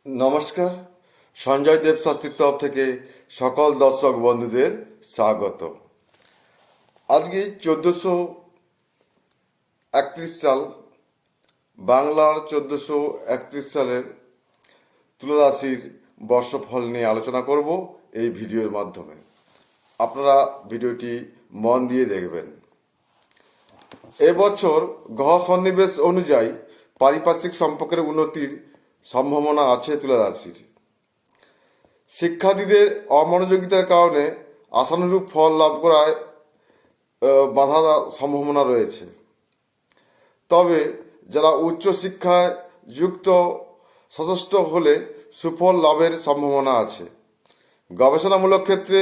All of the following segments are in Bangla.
নমস্কার। সঞ্জয় দেব শাস্ত্রীর তরফ থেকে সকল দর্শক বন্ধুদের স্বাগত। আজকে 1431 সাল, বাংলার 1431 সালের তুলা রাশির বর্ষফল নিয়ে আলোচনা করব এই ভিডিওর মাধ্যমে। আপনারা ভিডিওটি মন দিয়ে দেখবেন। এবছর গ্রহ সন্নিবেশ অনুযায়ী পারিপার্শ্বিক সম্পর্কের উন্নতির সম্ভাবনা আছে তুলা রাশির। শিক্ষার্থীদের অমনোযোগিতার কারণে আশানুরূপ ফল লাভ করায় বাধা সম্ভাবনা রয়েছে। তবে যারা উচ্চশিক্ষায় যুক্ত সচেষ্ট হলে সুফল লাভের সম্ভাবনা আছে। গবেষণামূলক ক্ষেত্রে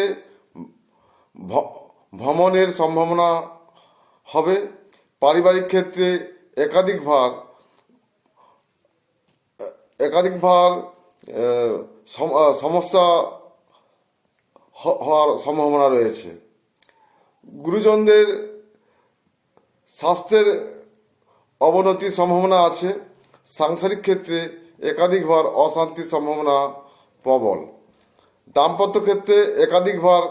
ভ্রমণের সম্ভাবনা হবে। পারিবারিক ক্ষেত্রে একাধিকবার সমস্যা হওয়ার সম্ভাবনা রয়েছে। গুরুজনদের স্বাস্থ্যের অবনতির সম্ভাবনা আছে। সাংসারিক ক্ষেত্রে একাধিকবার অশান্তির সম্ভাবনা প্রবল। দাম্পত্য ক্ষেত্রে একাধিকবার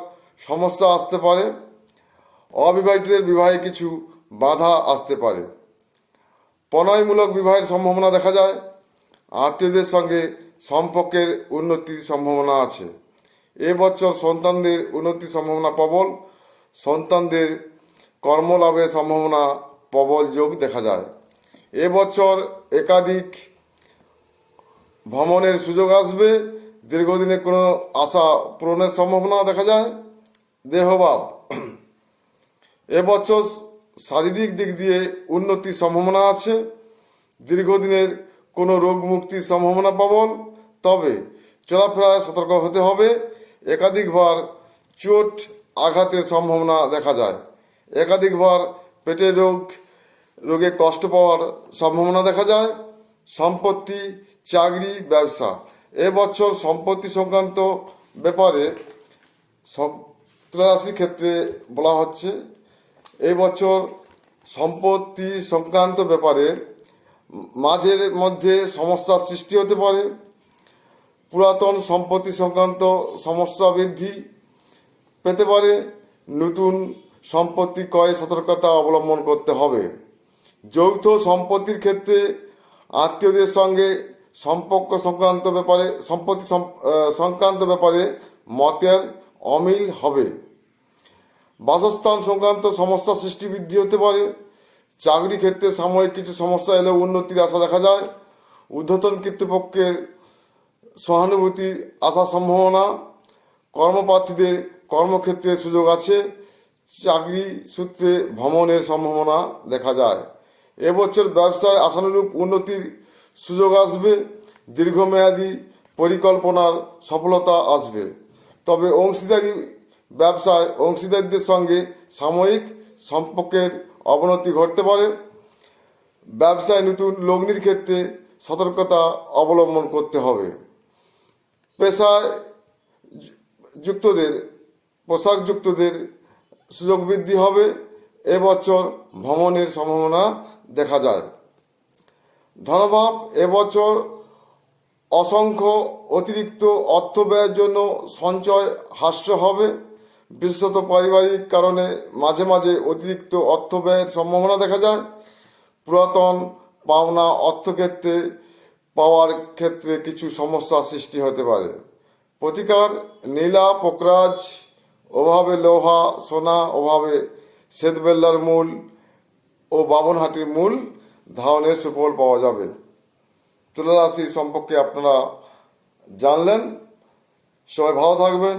সমস্যা আসতে পারে। অবিবাহিতদের বিবাহে কিছু বাধা আসতে পারে। প্রণয়মূলক বিবাহের সম্ভাবনা দেখা যায়। আত্মীয়দের সঙ্গে সম্পর্কের উন্নতির সম্ভাবনা আছে। এবছর সন্তানদের উন্নতির সম্ভাবনা প্রবল। সন্তানদের কর্মলাভের সম্ভাবনা প্রবল যোগ দেখা যায়। এবছর একাধিক ভ্রমণের সুযোগ আসবে। দীর্ঘদিনের কোনো আশা পূরণের সম্ভাবনা দেখা যায়। দেহভাব, এবছর শারীরিক দিক দিয়ে উন্নতির সম্ভাবনা আছে। দীর্ঘদিনের কোনো রোগ মুক্তির সম্ভাবনা প্রবল। তবে চলাফেরায় সতর্ক হতে হবে। একাধিকবার চোট আঘাতের সম্ভাবনা দেখা যায়। একাধিকবার পেটের রোগে কষ্ট পাওয়ার সম্ভাবনা দেখা যায়। সম্পত্তি, চাকরি, ব্যবসা, এবছর সম্পত্তি সংক্রান্ত ব্যাপারে তুলা রাশির ক্ষেত্রে বলা হচ্ছে এই বছর সম্পত্তি সংক্রান্ত ব্যাপারে মাঝের মধ্যে সমস্যার সৃষ্টি হতে পারে। পুরাতন সম্পত্তি সংক্রান্ত সমস্যা বৃদ্ধি পেতে পারে। নতুন সম্পত্তি ক্রয়ে সতর্কতা অবলম্বন করতে হবে। যৌথ সম্পত্তির ক্ষেত্রে আত্মীয়দের সঙ্গে সম্পত্তি সংক্রান্ত ব্যাপারে মতের অমিল হবে। বাসস্থান সংক্রান্ত সমস্যা সৃষ্টি বৃদ্ধি হতে পারে। চাকরি ক্ষেত্রে সাময়িক কিছু সমস্যা এলেও উন্নতির আশা দেখা যায়। ঊর্ধ্বতন কর্তৃপক্ষের সহানুভূতি আসার সম্ভাবনা। কর্মপ্রার্থীদের কর্মক্ষেত্রে সুযোগ আছে। চাকরি সূত্রে ভ্রমণের সম্ভাবনা দেখা যায়। এবছর ব্যবসায় আশানুরূপ উন্নতির সুযোগ আসবে। দীর্ঘমেয়াদী পরিকল্পনার সফলতা আসবে। তবে ব্যবসায় অংশীদারদের সঙ্গে সাময়িক সম্পর্কের অবনতি ঘটতে পারে। ব্যবসায় নতুন লগ্নির ক্ষেত্রে সতর্কতা অবলম্বন করতে হবে। পোশাকযুক্তদের সুযোগ বৃদ্ধি হবে। এবছর ভ্রমণের সম্ভাবনা দেখা যায়। ধনভাব, এবছর অসংখ্য অতিরিক্ত অর্থ ব্যয়ের জন্য সঞ্চয় হ্রাস হবে। বিশেষত পারিবারিক কারণে মাঝে মাঝে অতিরিক্ত অর্থ ব্যয়ের সম্ভাবনা দেখা যায়। পুরাতন পাওনা অর্থক্ষেত্রে পাওয়ার ক্ষেত্রে কিছু সমস্যা সৃষ্টি হতে পারে। প্রতিকার, নীলা, পোকরাজ, অভাবে লোহা, সোনা, অভাবে শ্বেতবেল্লার মূল ও বামনহাটির মূল ধারণের সুফল পাওয়া যাবে। তুলা রাশি সম্পর্কে আপনারা জানলেন। সবাই ভালো থাকবেন,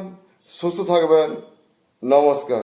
সুস্থ থাকবেন। নমস্কার।